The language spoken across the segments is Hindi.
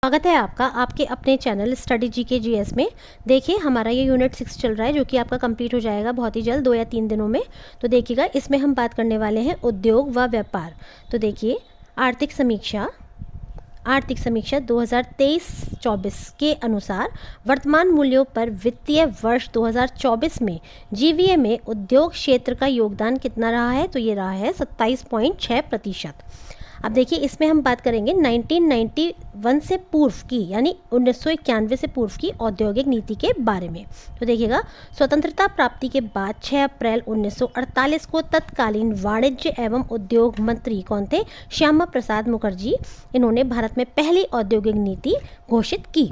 स्वागत है आपका आपके अपने चैनल स्टडी जीके जीएस में। देखिए हमारा ये यूनिट 6 चल रहा है जो कि आपका कंप्लीट हो जाएगा बहुत ही जल्द 2 या 3 दिनों में। तो देखिएगा इसमें हम बात करने वाले हैं उद्योग व व्यापार। तो देखिए आर्थिक समीक्षा 2023-24 के अनुसार वर्तमान मूल्यों पर वित्तीय वर्ष 2024 में जीवीए में उद्योग क्षेत्र का योगदान कितना रहा है? तो ये रहा है 27.6%। अब देखिए इसमें हम बात करेंगे 1991 से पूर्व की यानी 1991 से पूर्व की औद्योगिक नीति के बारे में। तो देखिएगा स्वतंत्रता प्राप्ति के बाद 6 अप्रैल 1948 को तत्कालीन वाणिज्य एवं उद्योग मंत्री कौन थे? श्यामा प्रसाद मुखर्जी। इन्होंने भारत में पहली औद्योगिक नीति घोषित की।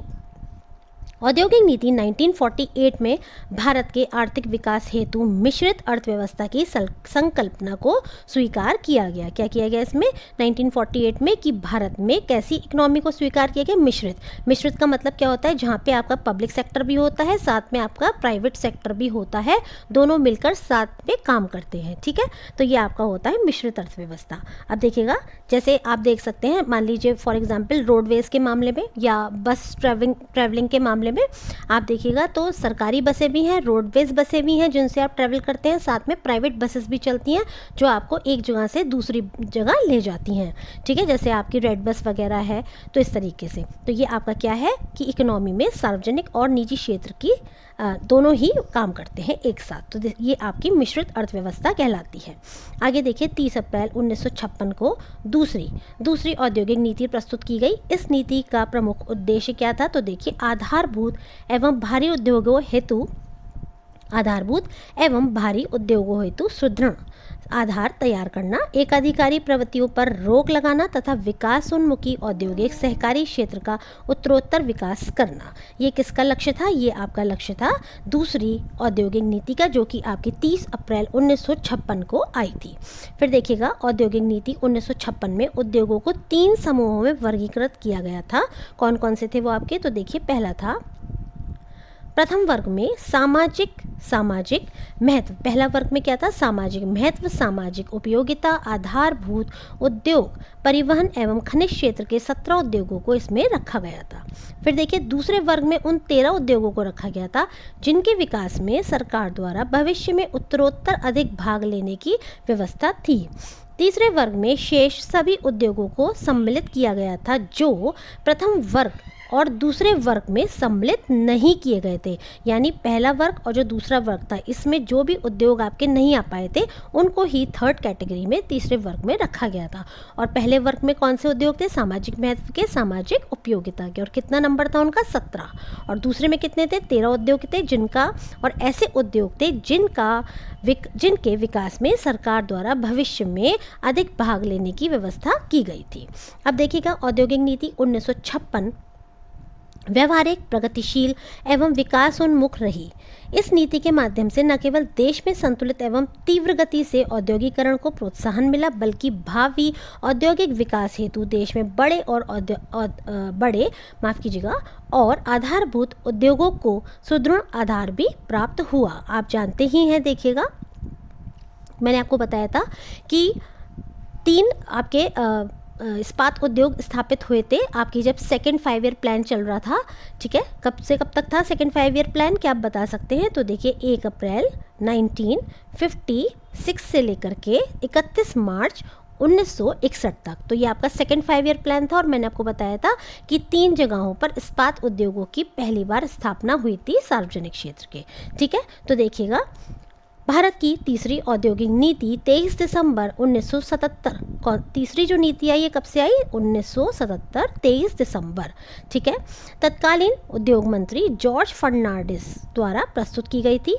औद्योगिक नीति 1948 में भारत के आर्थिक विकास हेतु मिश्रित अर्थव्यवस्था की संकल्पना को स्वीकार किया गया। क्या किया गया इसमें 1948 में कि भारत में कैसी इकोनॉमी को स्वीकार किया गया? मिश्रित का मतलब क्या होता है? जहाँ पे आपका पब्लिक सेक्टर भी होता है, साथ में आपका प्राइवेट सेक्टर भी होता है, दोनों मिलकर साथ में काम करते हैं। ठीक है, तो ये आपका होता है मिश्रित अर्थव्यवस्था। अब देखिएगा जैसे आप देख सकते हैं, मान लीजिए फॉर एग्जाम्पल रोडवेज के मामले में या बस ट्रैवलिंग के मामले में आप देखिएगा तो सरकारी बसें भी हैं, रोडवेज बसें भी हैं जिनसे आप ट्रैवल करते हैं, साथ में प्राइवेट बसेस भी चलती हैं जो आपको एक जगह से दूसरी जगह ले जाती हैं। ठीक है, जैसे आपकी रेड बस वगैरह है। तो इस तरीके से तो ये आपका क्या है कि इकोनॉमी में सार्वजनिक और निजी क्षेत्र की दोनों ही काम करते हैं एक साथ। तो ये आपकी मिश्रित अर्थव्यवस्था कहलाती है। आगे देखिए 30 अप्रैल 1956 को दूसरी औद्योगिक नीति प्रस्तुत की गई। इस नीति का प्रमुख उद्देश्य क्या था? तो देखिए आधारभूत एवं भारी उद्योगों हेतु सुदृढ़ आधार तैयार करना, एकाधिकारी प्रवृत्तियों पर रोक लगाना तथा विकासोन्मुखी औद्योगिक सहकारी क्षेत्र का उत्तरोत्तर विकास करना। ये किसका लक्ष्य था? ये आपका लक्ष्य था दूसरी औद्योगिक नीति का, जो कि आपकी 30 अप्रैल 1956 को आई थी। फिर देखिएगा औद्योगिक नीति 1956 में उद्योगों को 3 समूहों में वर्गीकृत किया गया था। कौन कौन से थे वो आपके? तो देखिए पहला था प्रथम वर्ग में सामाजिक महत्व। पहला वर्ग में क्या था? सामाजिक महत्व, सामाजिक उपयोगिता, आधारभूत उद्योग, परिवहन एवं खनिज क्षेत्र के 17 उद्योगों को इसमें रखा गया था। फिर देखिए दूसरे वर्ग में उन 13 उद्योगों को रखा गया था जिनके विकास में सरकार द्वारा भविष्य में उत्तरोत्तर अधिक भाग लेने की व्यवस्था थी। तीसरे वर्ग में शेष सभी उद्योगों को सम्मिलित किया गया था जो प्रथम वर्ग और दूसरे वर्ग में सम्मिलित नहीं किए गए थे। यानी पहला वर्ग और जो दूसरा वर्ग था इसमें जो भी उद्योग आपके नहीं आ पाए थे उनको ही थर्ड कैटेगरी में तीसरे वर्ग में रखा गया था। और पहले वर्ग में कौन से उद्योग थे? सामाजिक महत्व के, सामाजिक उपयोगिता के। और कितना नंबर था उनका? 17। और दूसरे में कितने थे? 13 उद्योग थे जिनका, और ऐसे उद्योग थे जिनके विकास में सरकार द्वारा भविष्य में अधिक भाग लेने की व्यवस्था की गई थी। अब देखिएगा औद्योगिक नीति 1956 व्यवहारिक, प्रगतिशील एवं विकासोन्मुख रही। इस नीति के माध्यम से न केवल देश में संतुलित एवं तीव्र गति से औद्योगिकरण को प्रोत्साहन मिला, बल्कि भावी औद्योगिक विकास हेतु देश में और आधारभूत उद्योगों को सुदृढ़ आधार भी प्राप्त हुआ। आप जानते ही हैं, देखिएगा मैंने आपको बताया था कि 3 आपके इस्पात उद्योग स्थापित हुए थे आपकी जब सेकेंड 5 ईयर प्लान चल रहा था। ठीक है, कब से कब तक था सेकेंड 5 ईयर प्लान? क्या आप बता सकते हैं? तो देखिए 1 अप्रैल 1956 से लेकर के 31 मार्च 1961 तक। तो ये आपका सेकेंड 5 ईयर प्लान था। और मैंने आपको बताया था कि 3 जगहों पर इस्पात उद्योगों की पहली बार स्थापना हुई थी सार्वजनिक क्षेत्र के। ठीक है, तो देखिएगा भारत की तीसरी औद्योगिक नीति 23 दिसंबर 1977। तीसरी जो नीति आई है कब से आई? 1977, 23 दिसंबर। ठीक है, तत्कालीन उद्योग मंत्री जॉर्ज फर्नांडिस द्वारा प्रस्तुत की गई थी।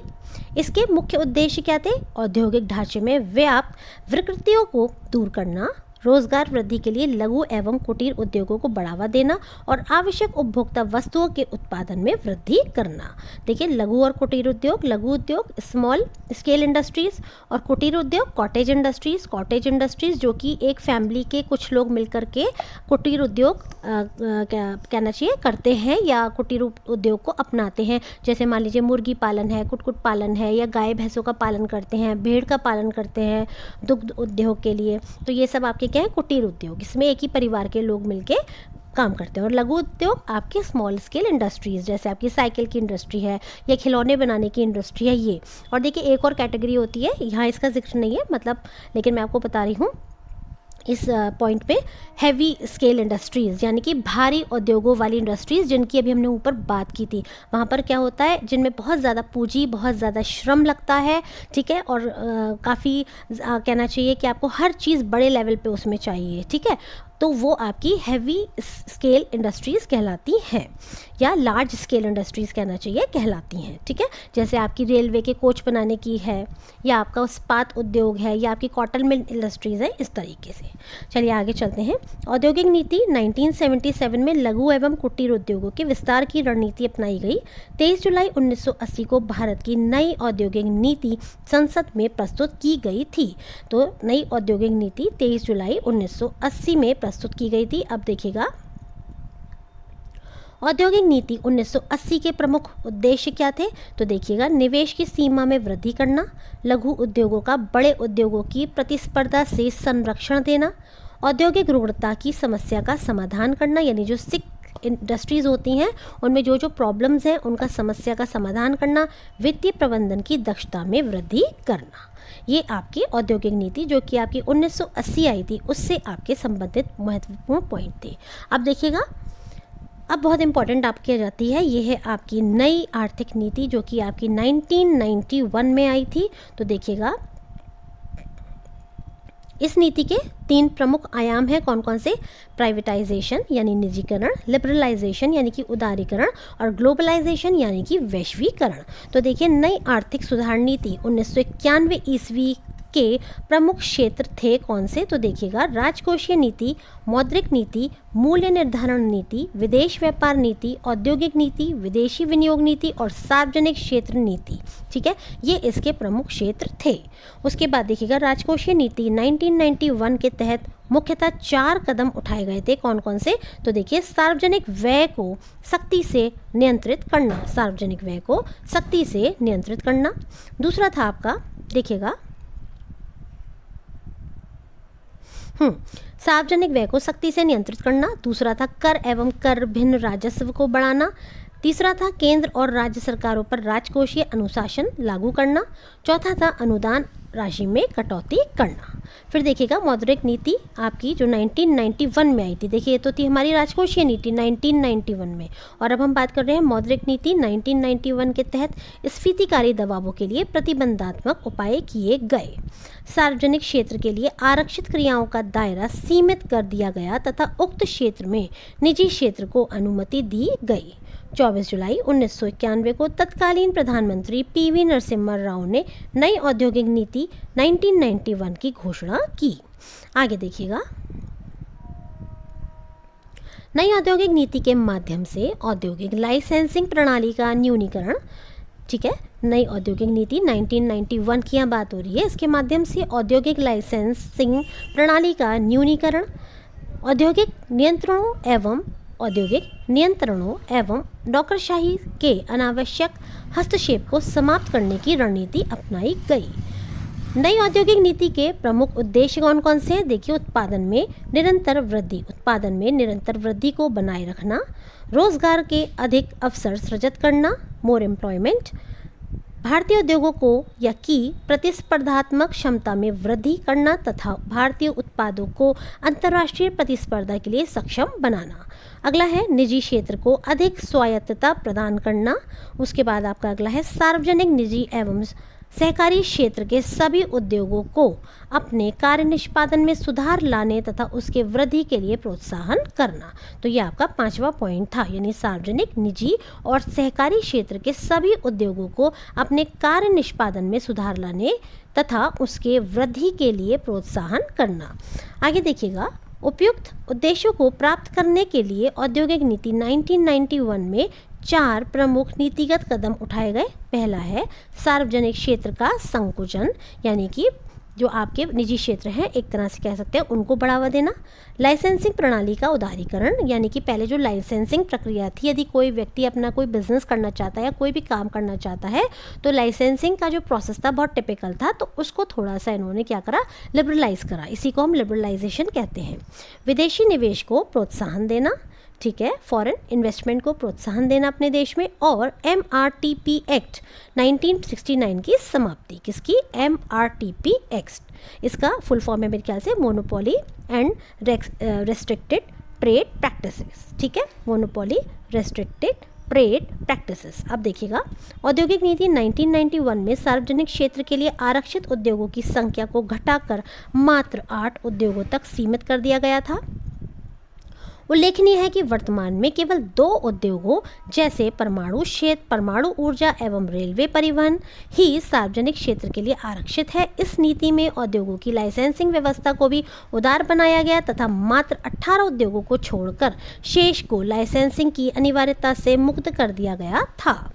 इसके मुख्य उद्देश्य क्या थे? औद्योगिक ढांचे में व्याप्त विकृतियों को दूर करना, रोजगार वृद्धि के लिए लघु एवं कुटीर उद्योगों को बढ़ावा देना और आवश्यक उपभोक्ता वस्तुओं के उत्पादन में वृद्धि करना। देखिए लघु और कुटीर उद्योग, लघु उद्योग स्मॉल स्केल इंडस्ट्रीज और कुटीर उद्योग कॉटेज इंडस्ट्रीज जो कि एक फैमिली के कुछ लोग मिलकर के कुटीर उद्योग कहना चाहिए करते हैं या कुटीर उद्योग को अपनाते हैं। जैसे मान लीजिए मुर्गी पालन है, कुक्कुट पालन है, या गाय भैंसों का पालन करते हैं, भेड़ का पालन करते हैं दुग्ध उद्योग के लिए। तो ये सब आपके क्या है? कुटीर उद्योग। इसमें एक ही परिवार के लोग मिलके काम करते हैं। और लघु उद्योग आपके स्मॉल स्केल इंडस्ट्रीज़, जैसे आपकी साइकिल की इंडस्ट्री है या खिलौने बनाने की इंडस्ट्री है ये। और देखिए एक और कैटेगरी होती है, यहाँ इसका जिक्र नहीं है मतलब, लेकिन मैं आपको बता रही हूँ इस पॉइंट पे, हैवी स्केल इंडस्ट्रीज़ यानी कि भारी उद्योगों वाली इंडस्ट्रीज़ जिनकी अभी हमने ऊपर बात की थी। वहाँ पर क्या होता है, जिनमें बहुत ज़्यादा पूंजी, बहुत ज़्यादा श्रम लगता है, ठीक है, और काफ़ी कहना चाहिए कि आपको हर चीज़ बड़े लेवल पे उसमें चाहिए, ठीक है, तो वो आपकी हैवी स्केल इंडस्ट्रीज़ कहलाती हैं, या लार्ज स्केल इंडस्ट्रीज़ कहना चाहिए कहलाती हैं, ठीक है। जैसे आपकी रेलवे के कोच बनाने की है, या आपका इस्पात उद्योग है, या आपकी कॉटन मिल इंडस्ट्रीज़ है, इस तरीके से। चलिए आगे चलते हैं। औद्योगिक नीति 1977 में लघु एवं कुटीर उद्योगों के विस्तार की रणनीति अपनाई गई। 23 जुलाई 1980 को भारत की नई औद्योगिक नीति संसद में प्रस्तुत की गई थी। तो नई औद्योगिक नीति 23 जुलाई 1980 में प्रस्तुत की गई थी। अब देखिएगा, औद्योगिक नीति 1980 के प्रमुख उद्देश्य क्या थे, तो देखिएगा, निवेश की सीमा में वृद्धि करना, लघु उद्योगों का बड़े उद्योगों की प्रतिस्पर्धा से संरक्षण देना, औद्योगिक रुग्णता की समस्या का समाधान करना, यानी जो सिक इंडस्ट्रीज़ होती हैं उनमें जो जो प्रॉब्लम्स हैं उनका समस्या का समाधान करना, वित्तीय प्रबंधन की दक्षता में वृद्धि करना। ये आपकी औद्योगिक नीति जो कि आपकी 1980 आई थी उससे आपके संबंधित महत्वपूर्ण पॉइंट थे। अब देखिएगा, अब बहुत इंपॉर्टेंट आपकी आ जाती है, ये है आपकी नई आर्थिक नीति जो कि आपकी 1991 में आई थी। तो देखिएगा, इस नीति के 3 प्रमुख आयाम हैं, कौन कौन से, प्राइवेटाइजेशन यानी निजीकरण, लिबरलाइजेशन यानी कि उदारीकरण, और ग्लोबलाइजेशन यानी कि वैश्वीकरण। तो देखिए, नई आर्थिक सुधार नीति 1991 ईस्वी के प्रमुख क्षेत्र थे कौन से, तो देखिएगा, राजकोषीय नीति, मौद्रिक नीति, मूल्य निर्धारण नीति, विदेश व्यापार नीति, औद्योगिक नीति, विदेशी विनियोग नीति और सार्वजनिक क्षेत्र नीति, ठीक है, ये इसके प्रमुख क्षेत्र थे। उसके बाद देखिएगा, राजकोषीय नीति 1991 के तहत मुख्यतः 4 कदम उठाए गए थे, कौन कौन से, तो देखिए, सार्वजनिक व्यय को सख्ती से नियंत्रित करना, सार्वजनिक व्यय को सख्ती से नियंत्रित करना। दूसरा था आपका, देखिएगा, सार्वजनिक व्यय को सख्ती से नियंत्रित करना। दूसरा था कर एवं कर भिन्न राजस्व को बढ़ाना। तीसरा था केंद्र और राज्य सरकारों पर राजकोषीय अनुशासन लागू करना। चौथा था अनुदान राशि में कटौती करना। फिर देखिएगा, मौद्रिक नीति आपकी जो 1991 में आई थी, देखिए ये तो थी हमारी राजकोषीय नीति 1991 में, और अब हम बात कर रहे हैं मौद्रिक नीति 1991 के तहत स्फीतिकारी दबावों के लिए प्रतिबंधात्मक उपाय किए गए। सार्वजनिक क्षेत्र के लिए आरक्षित क्रियाओं का दायरा सीमित कर दिया गया तथा उक्त क्षेत्र में निजी क्षेत्र को अनुमति दी गई। 24 जुलाई 1991 को तत्कालीन प्रधानमंत्री पीवी नरसिम्हा राव ने नई औद्योगिक नीति 1991 की घोषणा की। आगे देखिएगा, नई औद्योगिक नीति के माध्यम से औद्योगिक लाइसेंसिंग प्रणाली का न्यूनीकरण, ठीक है, नई औद्योगिक नीति 1991 की यहाँ बात हो रही है, इसके माध्यम से औद्योगिक लाइसेंसिंग प्रणाली का न्यूनीकरण, औद्योगिक नियंत्रणों एवं नौकरशाही के अनावश्यक हस्तक्षेप को समाप्त करने की रणनीति अपनाई गई। नई औद्योगिक नीति के प्रमुख उद्देश्य कौन कौन से हैं, देखिए, उत्पादन में निरंतर वृद्धि को बनाए रखना, रोजगार के अधिक अवसर सृजित करना, मोर एम्प्लॉयमेंट, भारतीय उद्योगों को या की प्रतिस्पर्धात्मक क्षमता में वृद्धि करना तथा भारतीय उत्पादों को अंतर्राष्ट्रीय प्रतिस्पर्धा के लिए सक्षम बनाना। अगला है निजी क्षेत्र को अधिक स्वायत्तता प्रदान करना। उसके बाद आपका अगला है सार्वजनिक, निजी एवं सहकारी क्षेत्र के सभी उद्योगों को अपने कार्य निष्पादन में सुधार लाने तथा उसके वृद्धि के लिए प्रोत्साहन करना। तो ये आपका 5वां पॉइंट था, यानी सार्वजनिक, निजी और सहकारी क्षेत्र के सभी उद्योगों को अपने कार्य निष्पादन में सुधार लाने तथा उसके वृद्धि के लिए प्रोत्साहन करना। आगे देखिएगा, उपयुक्त उद्देश्यों को प्राप्त करने के लिए औद्योगिक नीति 1991 में 4 प्रमुख नीतिगत कदम उठाए गए। पहला है सार्वजनिक क्षेत्र का संकुचन, यानी कि जो आपके निजी क्षेत्र हैं एक तरह से कह सकते हैं उनको बढ़ावा देना। लाइसेंसिंग प्रणाली का उदारीकरण, यानी कि पहले जो लाइसेंसिंग प्रक्रिया थी, यदि कोई व्यक्ति अपना कोई बिजनेस करना चाहता है या कोई भी काम करना चाहता है तो लाइसेंसिंग का जो प्रोसेस था बहुत टिपिकल था, तो उसको थोड़ा सा इन्होंने क्या करा, लिबरलाइज करा। इसी को हम लिबरलाइजेशन कहते हैं। विदेशी निवेश को प्रोत्साहन देना, ठीक है, फॉरेन इन्वेस्टमेंट को प्रोत्साहन देना अपने देश में, और MRTP एक्ट 1969 की समाप्ति। किसकी? MRTP act. इसका फुल फॉर्म है मेरे ख्याल से monopoly and restricted trade practices. ठीक है, मोनोपोली रेस्ट्रिक्टेड ट्रेड प्रैक्टिसेस। अब देखिएगा, औद्योगिक नीति 1991 में सार्वजनिक क्षेत्र के लिए आरक्षित उद्योगों की संख्या को घटाकर मात्र 8 उद्योगों तक सीमित कर दिया गया था। उल्लेखनीय है कि वर्तमान में केवल 2 उद्योगों जैसे परमाणु क्षेत्र, परमाणु ऊर्जा एवं रेलवे परिवहन ही सार्वजनिक क्षेत्र के लिए आरक्षित है। इस नीति में उद्योगों की लाइसेंसिंग व्यवस्था को भी उदार बनाया गया तथा मात्र 18 उद्योगों को छोड़कर शेष को लाइसेंसिंग की अनिवार्यता से मुक्त कर दिया गया था।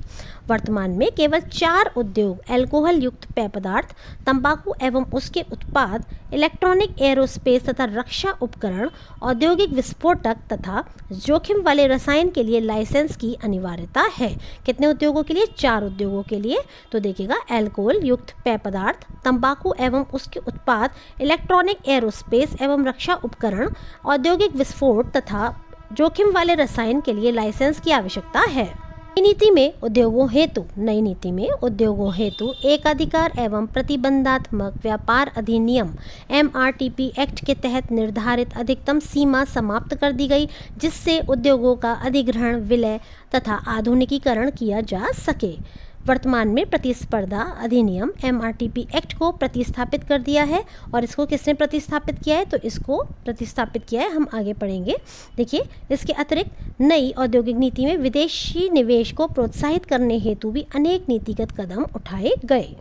वर्तमान में केवल 4 उद्योग अल्कोहल युक्त पेय पदार्थ, तंबाकू एवं उसके उत्पाद, इलेक्ट्रॉनिक, एरोस्पेस तथा रक्षा उपकरण, औद्योगिक विस्फोटक तथा जोखिम वाले रसायन के लिए लाइसेंस की अनिवार्यता है। कितने उद्योगों के लिए? 4 उद्योगों के लिए। तो देखिएगा, अल्कोहल युक्त पेय पदार्थ, तंबाकू एवं उसके उत्पाद, इलेक्ट्रॉनिक, एरोस्पेस एवं रक्षा उपकरण, औद्योगिक विस्फोट तथा जोखिम वाले रसायन के लिए लाइसेंस की आवश्यकता है। नई नीति में उद्योगों हेतु एकाधिकार एवं प्रतिबंधात्मक व्यापार अधिनियम MRTP एक्ट के तहत निर्धारित अधिकतम सीमा समाप्त कर दी गई, जिससे उद्योगों का अधिग्रहण, विलय तथा आधुनिकीकरण किया जा सके। वर्तमान में प्रतिस्पर्धा अधिनियम MRTP एक्ट को प्रतिस्थापित कर दिया है। और इसको किसने प्रतिस्थापित किया है? तो इसको प्रतिस्थापित किया है, हम आगे पढ़ेंगे। देखिए, इसके अतिरिक्त नई औद्योगिक नीति में विदेशी निवेश को प्रोत्साहित करने हेतु भी अनेक नीतिगत कदम उठाए गए।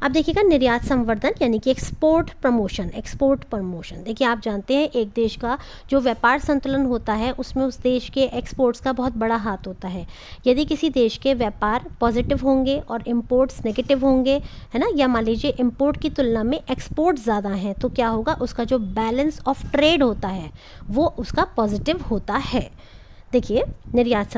अब देखिएगा, निर्यात संवर्धन यानी कि एक्सपोर्ट प्रमोशन। देखिए, आप जानते हैं एक देश का जो व्यापार संतुलन होता है उसमें उस देश के एक्सपोर्ट्स का बहुत बड़ा हाथ होता है। यदि किसी देश के व्यापार पॉजिटिव होंगे और इम्पोर्ट्स नेगेटिव होंगे, है ना, या मान लीजिए इम्पोर्ट की तुलना में एक्सपोर्ट ज़्यादा हैं, तो क्या होगा? उसका जो बैलेंस ऑफ ट्रेड होता है वो उसका पॉजिटिव होता है। देखिए, निर्यात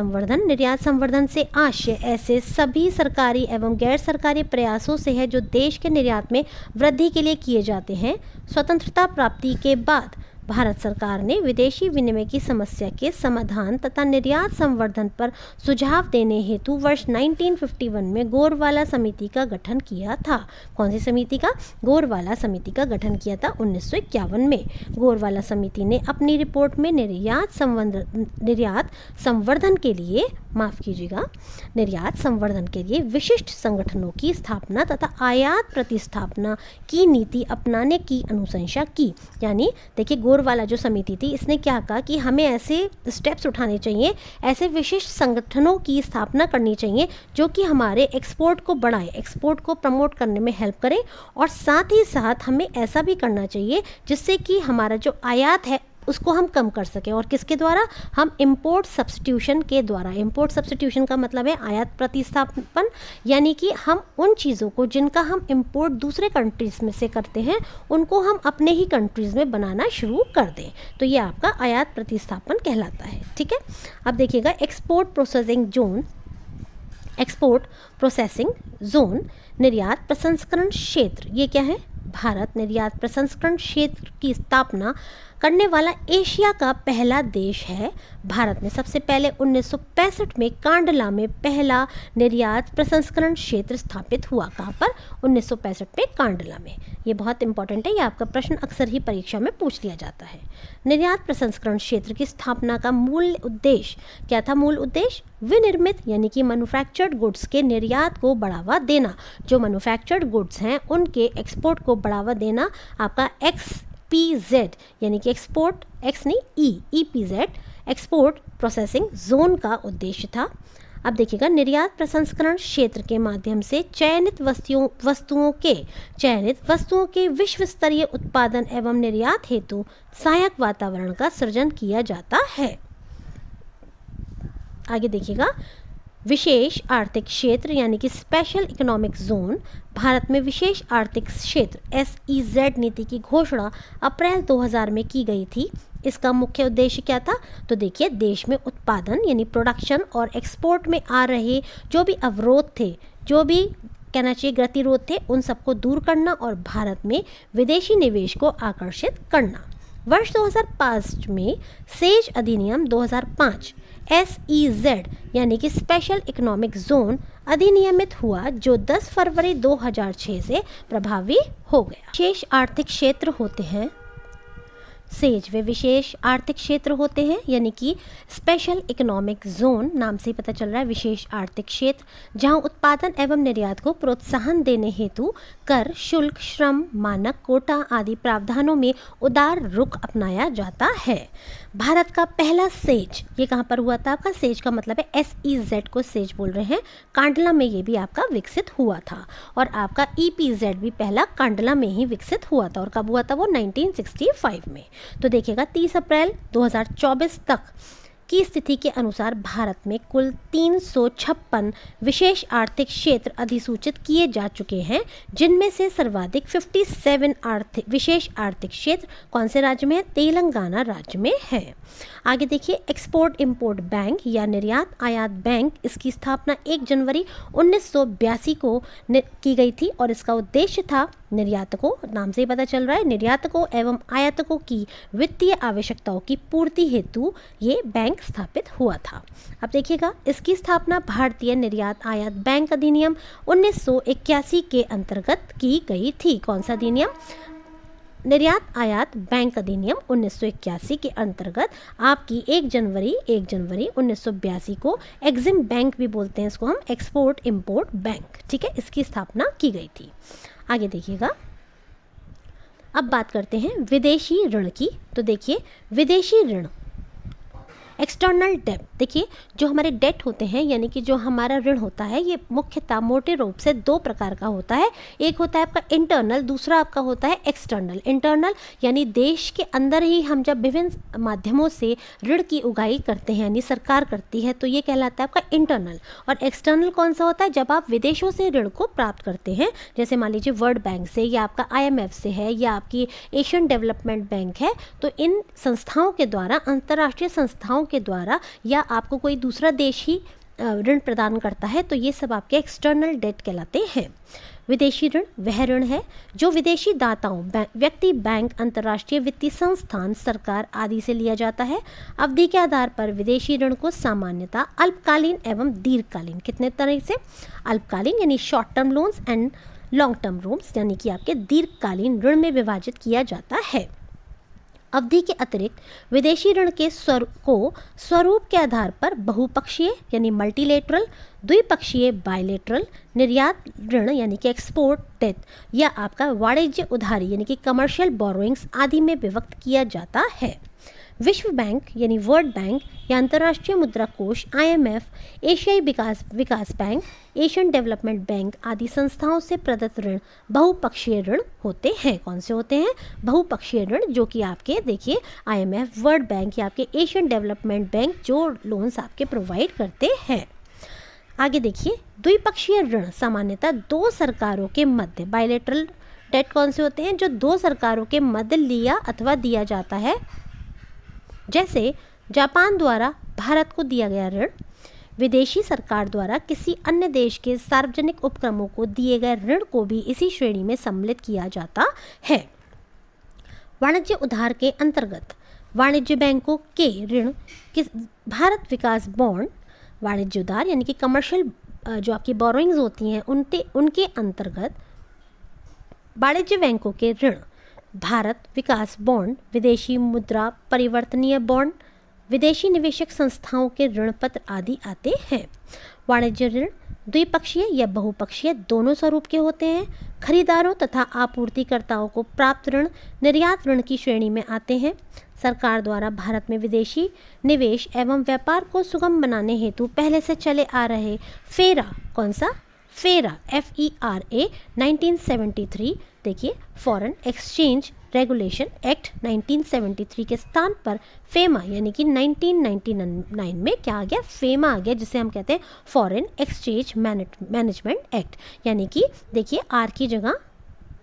संवर्धन से आशय ऐसे सभी सरकारी एवं गैर सरकारी प्रयासों से है जो देश के निर्यात में वृद्धि के लिए किए जाते हैं। स्वतंत्रता प्राप्ति के बाद भारत सरकार ने विदेशी विनिमय की समस्या के समाधान तथा निर्यात संवर्धन पर सुझाव देने हेतु वर्ष 1951 में गोरवाला समिति का गठन किया था। कौन सी समिति का? गोरवाला समिति का गठन किया था 1951 में। गोरवाला समिति ने अपनी रिपोर्ट में निर्यात संवर्धन के लिए विशिष्ट संगठनों की स्थापना तथा आयात प्रतिस्थापना की नीति अपनाने की अनुशंसा की। यानी देखिए, गोरवाला जो समिति थी इसने क्या कहा कि हमें ऐसे स्टेप्स उठाने चाहिए, ऐसे विशिष्ट संगठनों की स्थापना करनी चाहिए जो कि हमारे एक्सपोर्ट को बढ़ाए, एक्सपोर्ट को प्रमोट करने में हेल्प करें, और साथ ही साथ हमें ऐसा भी करना चाहिए जिससे कि हमारा जो आयात है उसको हम कम कर सकें। और किसके द्वारा? हम इंपोर्ट सब्स्टिट्यूशन के द्वारा। इंपोर्ट सब्स्टिट्यूशन का मतलब है आयात प्रतिस्थापन, यानी कि हम उन चीज़ों को जिनका हम इंपोर्ट दूसरे कंट्रीज़ में से करते हैं उनको हम अपने ही कंट्रीज़ में बनाना शुरू कर दें। तो ये आपका आयात प्रतिस्थापन कहलाता है। ठीक है, अब देखिएगा, एक्सपोर्ट प्रोसेसिंग जोन, निर्यात प्रसंस्करण क्षेत्र। ये क्या है? भारत निर्यात प्रसंस्करण क्षेत्र की स्थापना करने वाला एशिया का पहला देश है। भारत में सबसे पहले 1965 में कांडला में पहला निर्यात प्रसंस्करण क्षेत्र स्थापित हुआ। कहाँ पर? 1965 में कांडला में। ये बहुत इंपॉर्टेंट है, ये आपका प्रश्न अक्सर ही परीक्षा में पूछ लिया जाता है। निर्यात प्रसंस्करण क्षेत्र की स्थापना का मूल उद्देश्य क्या था? मूल उद्देश्य विनिर्मित यानी कि मैन्युफैक्चर्ड गुड्स के निर्यात को बढ़ावा देना। जो मैन्युफैक्चर्ड गुड्स हैं उनके एक्सपोर्ट को बढ़ावा देना आपका XPZ यानी कि EPZ एक्सपोर्ट प्रोसेसिंग जोन का उद्देश्य था। अब देखिएगा, निर्यात प्रसंस्करण क्षेत्र के माध्यम से चयनित वस्तुओं के विश्व स्तरीय उत्पादन एवं निर्यात हेतु सहायक वातावरण का सृजन किया जाता है। आगे देखिएगा, विशेष आर्थिक क्षेत्र यानी कि स्पेशल इकोनॉमिक जोन। भारत में विशेष आर्थिक क्षेत्र SEZ नीति की घोषणा अप्रैल 2000 में की गई थी। इसका मुख्य उद्देश्य क्या था? तो देखिए, देश में उत्पादन यानी प्रोडक्शन और एक्सपोर्ट में आ रहे जो भी अवरोध थे, जो भी कहना चाहिए गतिरोध थे, उन सबको दूर करना और भारत में विदेशी निवेश को आकर्षित करना। वर्ष 2005 में सेज अधिनियम 2005 SEZ यानी कि स्पेशल इकोनॉमिक जोन अधिनियमित हुआ, जो 10 फरवरी 2006 से प्रभावी हो गया। विशेष आर्थिक क्षेत्र होते हैं सेज, वे विशेष आर्थिक क्षेत्र होते हैं, यानी कि स्पेशल इकोनॉमिक जोन नाम से ही पता चल रहा है विशेष आर्थिक क्षेत्र, जहां उत्पादन एवं निर्यात को प्रोत्साहन देने हेतु कर, शुल्क, श्रम, मानक, कोटा आदि प्रावधानों में उदार रुख अपनाया जाता है। भारत का पहला सेज ये कहाँ पर हुआ था? आपका सेज का मतलब है SEZ को सेज बोल रहे हैं, कांडला में ये भी आपका विकसित हुआ था, और आपका EPZ भी पहला कांडला में ही विकसित हुआ था, और कब हुआ था वो? 1965 में। तो देखिएगा 30 अप्रैल 2024 तक की स्थिति के अनुसार भारत में कुल 356 विशेष आर्थिक क्षेत्र अधिसूचित किए जा चुके हैं, जिनमें से सर्वाधिक 57 विशेष आर्थिक क्षेत्र कौन से राज्य में है? तेलंगाना राज्य में है। आगे देखिए, एक्सपोर्ट इंपोर्ट बैंक या निर्यात आयात बैंक, इसकी स्थापना 1 जनवरी 1982 को की गई थी, और इसका उद्देश्य था निर्यातकों, नाम से ही पता चल रहा है, निर्यातकों एवं आयातकों की वित्तीय आवश्यकताओं की पूर्ति हेतु ये बैंक स्थापित हुआ था। अब देखिएगा, इसकी स्थापना भारतीय निर्यात आयात बैंक अधिनियम 1981 के अंतर्गत की गई थी। कौन सा अधिनियम? निर्यात आयात बैंक अधिनियम 1981 के अंतर्गत आपकी 1 जनवरी 1982 को एग्जिम बैंक भी बोलते हैं इसको हम, एक्सपोर्ट इंपोर्ट बैंक, ठीक है, इसकी स्थापना की गई थी। आगे देखिएगा, अब बात करते हैं विदेशी ऋण की। तो देखिए, विदेशी ऋण एक्सटर्नल डेट, देखिए जो हमारे डेट होते हैं यानी कि जो हमारा ऋण होता है, ये मुख्यतः मोटे रूप से 2 प्रकार का होता है। एक होता है आपका इंटरनल, दूसरा आपका होता है एक्सटर्नल। इंटरनल यानी देश के अंदर ही हम जब विभिन्न माध्यमों से ऋण की उगाही करते हैं, यानी सरकार करती है, तो ये कहलाता है आपका इंटरनल। और एक्सटर्नल कौन सा होता है? जब आप विदेशों से ऋण को प्राप्त करते हैं, जैसे मान लीजिए वर्ल्ड बैंक से, या आपका IMF से है, या आपकी एशियन डेवलपमेंट बैंक है, तो इन संस्थाओं के द्वारा, अंतर्राष्ट्रीय संस्थाओं के द्वारा, या आपको कोई दूसरा देश ही ऋण प्रदान करता है, तो ये सब आपके एक्सटर्नल डेट कहलाते हैं। विदेशी ऋण वह ऋण है जो विदेशी दाताओं, व्यक्ति, बैंक, अंतर्राष्ट्रीय वित्तीय संस्थान, सरकार आदि से लिया जाता है। अवधि के आधार पर विदेशी ऋण को सामान्यतः अल्पकालीन एवं दीर्घकालीन, कितने तरह से? अल्पकालीन यानी short term loans and long term loans, यानी कि आपके दीर्घकालीन ऋण में विभाजित किया जाता है। अवधि के अतिरिक्त विदेशी ऋण के स्वरूप के आधार पर बहुपक्षीय यानी मल्टीलेटरल, द्विपक्षीय बायलेटरल, निर्यात ऋण यानी कि एक्सपोर्ट डेट, या आपका वाणिज्य उधारी यानी कि कमर्शियल बोरोइंग्स आदि में विभक्त किया जाता है। विश्व बैंक यानी वर्ल्ड बैंक या अंतर्राष्ट्रीय मुद्रा कोष, IMF, एशियाई विकास बैंक, एशियन डेवलपमेंट बैंक आदि संस्थाओं से प्रदत्त ऋण बहुपक्षीय ऋण होते हैं। कौन से होते हैं? बहुपक्षीय ऋण, जो कि आपके देखिए IMF, वर्ल्ड बैंक या आपके एशियन डेवलपमेंट बैंक जो लोन्स आपके प्रोवाइड करते हैं। आगे देखिए, द्विपक्षीय ऋण सामान्यतः 2 सरकारों के मध्य, बायलेटरल डेट कौन से होते हैं? जो 2 सरकारों के मध्य लिया अथवा दिया जाता है, जैसे जापान द्वारा भारत को दिया गया ऋण, विदेशी सरकार द्वारा किसी अन्य देश के सार्वजनिक उपक्रमों को दिए गए ऋण को भी इसी श्रेणी में सम्मिलित किया जाता है। वाणिज्य उधार के अंतर्गत वाणिज्य बैंकों के ऋण, किस भारत विकास बॉन्ड, वाणिज्य उधार यानी कि कमर्शियल जो आपकी बोरोइंग्स होती हैं उनके अंतर्गत वाणिज्य बैंकों के ऋण, भारत विकास बॉन्ड, विदेशी मुद्रा परिवर्तनीय बॉन्ड, विदेशी निवेशक संस्थाओं के ऋण पत्र आदि आते हैं। वाणिज्य ऋण द्विपक्षीय या बहुपक्षीय दोनों स्वरूप के होते हैं। खरीदारों तथा आपूर्तिकर्ताओं को प्राप्त ऋण निर्यात ऋण की श्रेणी में आते हैं। सरकार द्वारा भारत में विदेशी निवेश एवं व्यापार को सुगम बनाने हेतु पहले से चले आ रहे फेरा, कौन सा? फेरा, FERA 1973, देखिए फॉरेन एक्सचेंज रेगुलेशन एक्ट 1973 के स्थान पर फेमा यानी कि 1999 में क्या आ गया? फेमा आ गया, जिसे हम कहते हैं फॉरेन एक्सचेंज मैनेजमेंट एक्ट, यानी कि देखिए आर की जगह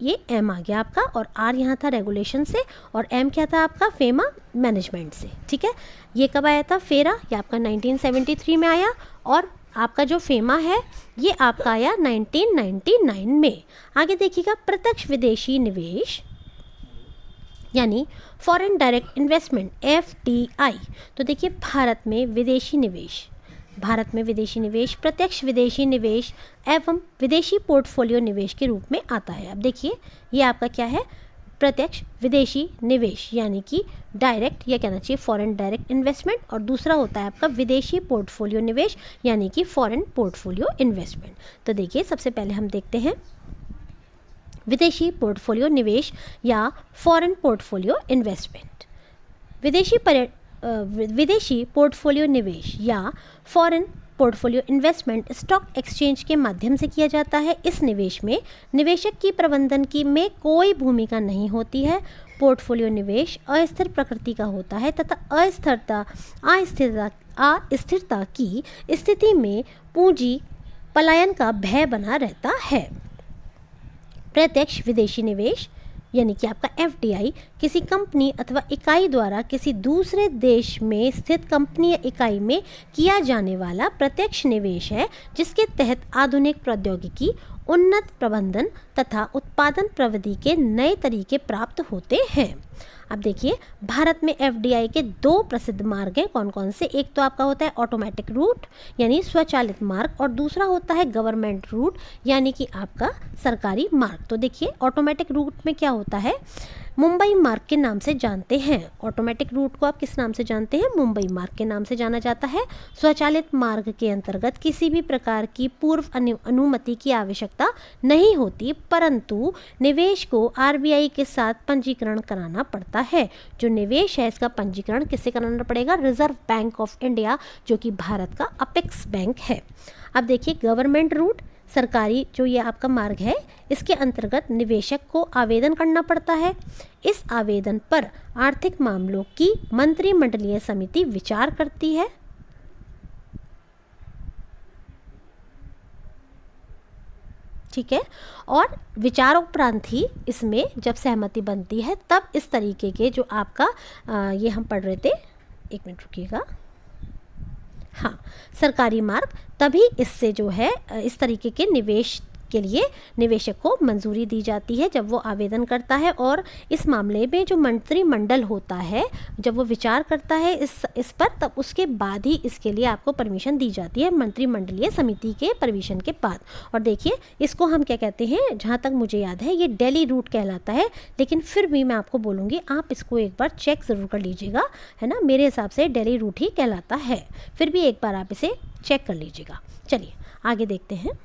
ये एम आ गया आपका, और आर यहाँ था रेगुलेशन से, और एम क्या था आपका? फेमा मैनेजमेंट से, ठीक है। ये कब आया था फेरा? ये आपका 1973 में आया, और आपका जो फेमा है ये आपका आया 1999 में। आगे देखिएगा, प्रत्यक्ष विदेशी निवेश यानी फॉरेन डायरेक्ट इन्वेस्टमेंट FDI। तो देखिए भारत में विदेशी निवेश प्रत्यक्ष विदेशी निवेश एवं विदेशी पोर्टफोलियो निवेश के रूप में आता है। अब देखिए ये आपका क्या है, प्रत्यक्ष विदेशी निवेश यानी कि डायरेक्ट या कहना चाहिए फॉरेन डायरेक्ट इन्वेस्टमेंट, और दूसरा होता है आपका विदेशी पोर्टफोलियो निवेश यानी कि फॉरेन पोर्टफोलियो इन्वेस्टमेंट। तो देखिए सबसे पहले हम देखते हैं विदेशी पोर्टफोलियो निवेश या फॉरेन पोर्टफोलियो इन्वेस्टमेंट। विदेशी पोर्टफोलियो निवेश या foreign portfolio investment stock exchange के माध्यम से किया जाता है। इस निवेश में निवेशक की प्रबंधन की में कोई भूमिका नहीं होती है। पोर्टफोलियो निवेश अस्थिर प्रकृति का होता है तथा अस्थिरता की स्थिति में पूंजी पलायन का भय बना रहता है। प्रत्यक्ष विदेशी निवेश यानी कि आपका FDI किसी कंपनी अथवा इकाई द्वारा किसी दूसरे देश में स्थित कंपनी या इकाई में किया जाने वाला प्रत्यक्ष निवेश है, जिसके तहत आधुनिक प्रौद्योगिकी, उन्नत प्रबंधन तथा उत्पादन प्रविधि के नए तरीके प्राप्त होते हैं। अब देखिए भारत में FDI के दो प्रसिद्ध मार्ग हैं। कौन कौन से? एक तो आपका होता है ऑटोमेटिक रूट यानी स्वचालित मार्ग, और दूसरा होता है गवर्नमेंट रूट यानी कि आपका सरकारी मार्ग। तो देखिए ऑटोमेटिक रूट में क्या होता है, मुंबई मार्ग के नाम से जानते हैं। ऑटोमेटिक रूट को आप किस नाम से जानते हैं? मुंबई मार्ग के नाम से जाना जाता है। स्वचालित मार्ग के अंतर्गत किसी भी प्रकार की पूर्व अनुमति की आवश्यकता नहीं होती, परंतु निवेश को RBI के साथ पंजीकरण कराना पड़ता है। जो निवेश है इसका पंजीकरण किससे कराना पड़ेगा? रिजर्व बैंक ऑफ इंडिया, जो कि भारत का अपेक्स बैंक है। अब देखिए गवर्नमेंट रूट, सरकारी जो ये आपका मार्ग है, इसके अंतर्गत निवेशक को आवेदन करना पड़ता है। इस आवेदन पर आर्थिक मामलों की मंत्रिमंडलीय समिति विचार करती है। ठीक है, और विचारोपरांत ही इसमें जब सहमति बनती है तब इस तरीके के जो आपका ये हम पढ़ रहे थे, एक मिनट रुकिएगा, हाँ, सरकारी मार्ग, तभी इससे जो है इस तरीके के निवेश के लिए निवेशक को मंजूरी दी जाती है जब वो आवेदन करता है। और इस मामले में जो मंत्रिमंडल होता है जब वो विचार करता है इस पर, तब उसके बाद ही इसके लिए आपको परमिशन दी जाती है, मंत्रिमंडलीय समिति के परमिशन के बाद। और देखिए इसको हम क्या कहते हैं, जहाँ तक मुझे याद है ये दिल्ली रूट कहलाता है, लेकिन फिर भी मैं आपको बोलूँगी आप इसको एक बार चेक ज़रूर कर लीजिएगा, है ना। मेरे हिसाब से दिल्ली रूट ही कहलाता है, फिर भी एक बार आप इसे चेक कर लीजिएगा। चलिए आगे देखते हैं।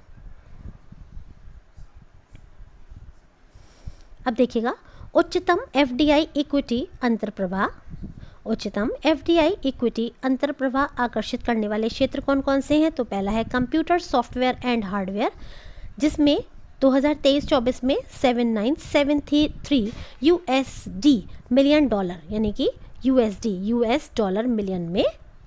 अब देखिएगा उच्चतम FDI इक्विटी अंतर्प्रवाह। उच्चतम FDI इक्विटी अंतर्प्रवाह आकर्षित करने वाले क्षेत्र कौन कौन से हैं? तो पहला है कंप्यूटर सॉफ्टवेयर एंड हार्डवेयर, जिसमें 2023-24 में 7973 USD मिलियन डॉलर यानी कि US डॉलर मिलियन में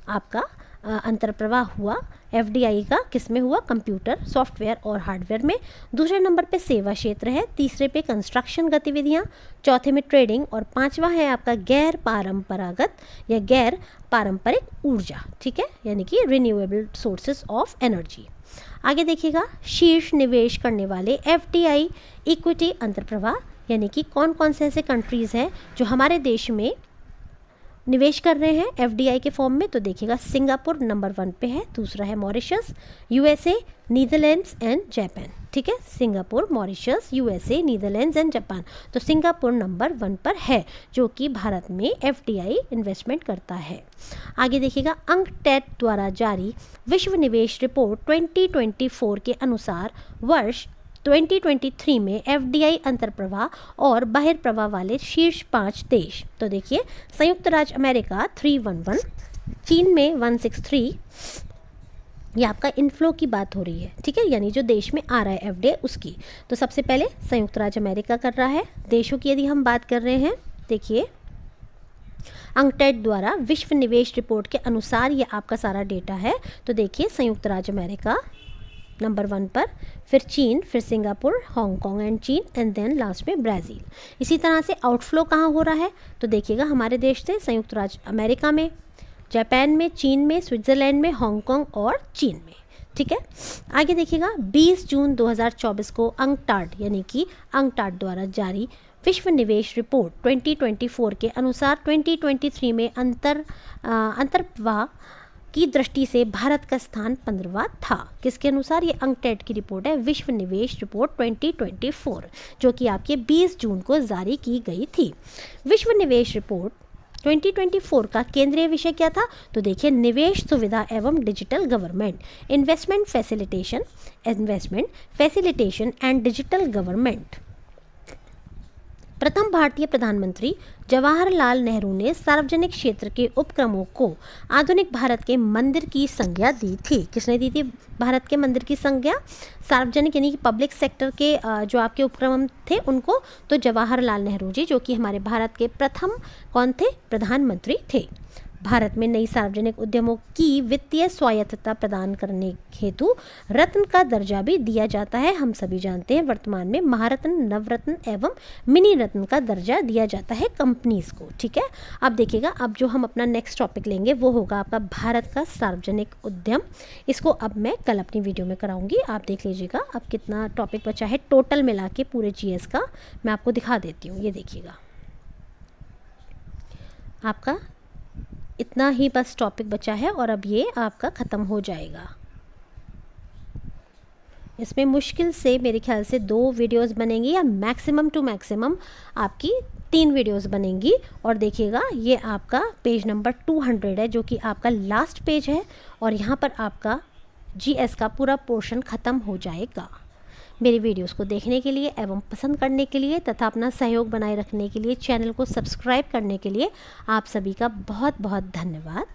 आपका अंतर्प्रवाह हुआ। FDI का किस में हुआ? कंप्यूटर सॉफ्टवेयर और हार्डवेयर में। दूसरे नंबर पे सेवा क्षेत्र है, तीसरे पे कंस्ट्रक्शन गतिविधियाँ, चौथे में ट्रेडिंग, और पांचवा है आपका गैर परंपरागत या गैर पारंपरिक ऊर्जा। ठीक है, यानी कि रिन्यूएबल सोर्सेस ऑफ एनर्जी। आगे देखिएगा शीर्ष निवेश करने वाले FDI इक्विटी अंतर्प्रवाह, यानी कि कौन कौन से ऐसे कंट्रीज़ हैं जो हमारे देश में निवेश कर रहे हैं FDI के फॉर्म में। तो देखिएगा सिंगापुर नंबर 1 पे है, दूसरा है Mauritius, USA, Netherlands and Japan. ठीक है, Singapore, Mauritius, USA, Netherlands and Japan. तो सिंगापुर नंबर 1 पर है जो कि भारत में FDI इन्वेस्टमेंट करता है। आगे देखिएगा अंकटैड द्वारा जारी विश्व निवेश रिपोर्ट 2024 के अनुसार वर्ष 2023 में FDI अंतर्प्रवाह और बहिर्प्रवाह वाले शीर्ष 5 देश। तो देखिए संयुक्त राज्य अमेरिका 311, चीन में 163, ये आपका इनफ्लो की बात हो रही है। ठीक है, यानी जो देश में आ रहा है FDI उसकी। तो सबसे पहले संयुक्त राज्य अमेरिका कर रहा है। देशों की यदि हम बात कर रहे हैं, देखिए अंकटैड द्वारा विश्व निवेश रिपोर्ट के अनुसार ये आपका सारा डेटा है। तो देखिए संयुक्त राज्य अमेरिका नंबर 1 पर, फिर चीन, फिर सिंगापुर, हांगकांग एंड चीन, एंड देन लास्ट में ब्राज़ील। इसी तरह से आउटफ्लो कहाँ हो रहा है? तो देखिएगा हमारे देश से संयुक्त राज्य अमेरिका में, जापान में, चीन में, स्विट्ज़रलैंड में, हांगकांग और चीन में। ठीक है, आगे देखिएगा 20 जून 2024 को अंकटाड यानी कि अंकटाड द्वारा जारी विश्व निवेश रिपोर्ट 2024 के अनुसार 2023 में अंतर्वाह की दृष्टि से भारत का स्थान 15वां था। किसके अनुसार? ये अंकटेड की रिपोर्ट है, विश्व निवेश रिपोर्ट 2024, जो कि आपके 20 जून को जारी की गई थी। विश्व निवेश रिपोर्ट 2024 का केंद्रीय विषय क्या था? तो देखिए, निवेश सुविधा एवं digital government, investment facilitation and digital government. प्रथम भारतीय प्रधानमंत्री जवाहरलाल नेहरू ने सार्वजनिक क्षेत्र के उपक्रमों को आधुनिक भारत के मंदिर की संज्ञा दी थी। किसने दी थी भारत के मंदिर की संज्ञा? सार्वजनिक यानी कि पब्लिक सेक्टर के जो आपके उपक्रम थे उनको, तो जवाहरलाल नेहरू जी, जो कि हमारे भारत के प्रथम कौन थे? प्रधानमंत्री थे। भारत में नई सार्वजनिक उद्यमों की वित्तीय स्वायत्तता प्रदान करने हेतु रत्न का दर्जा भी दिया जाता है। हम सभी जानते हैं वर्तमान में महारत्न, नवरत्न एवं मिनी रत्न का दर्जा दिया जाता है कंपनीज को। ठीक है, अब देखिएगा, अब जो हम अपना नेक्स्ट टॉपिक लेंगे वो होगा आपका भारत का सार्वजनिक उद्यम। इसको अब मैं कल अपनी वीडियो में कराऊंगी, आप देख लीजिएगा। अब कितना टॉपिक बचा है टोटल मिला के पूरे जीएस का, मैं आपको दिखा देती हूँ। ये देखिएगा, आपका इतना ही बस टॉपिक बचा है और अब ये आपका ख़त्म हो जाएगा। इसमें मुश्किल से मेरे ख्याल से 2 वीडियोस बनेंगी या मैक्सिमम टू मैक्सिमम आपकी 3 वीडियोस बनेंगी। और देखिएगा, ये आपका पेज नंबर 200 है, जो कि आपका लास्ट पेज है, और यहाँ पर आपका जीएस का पूरा पोर्शन ख़त्म हो जाएगा। मेरी वीडियोस को देखने के लिए एवं पसंद करने के लिए तथा अपना सहयोग बनाए रखने के लिए, चैनल को सब्सक्राइब करने के लिए आप सभी का बहुत बहुत धन्यवाद।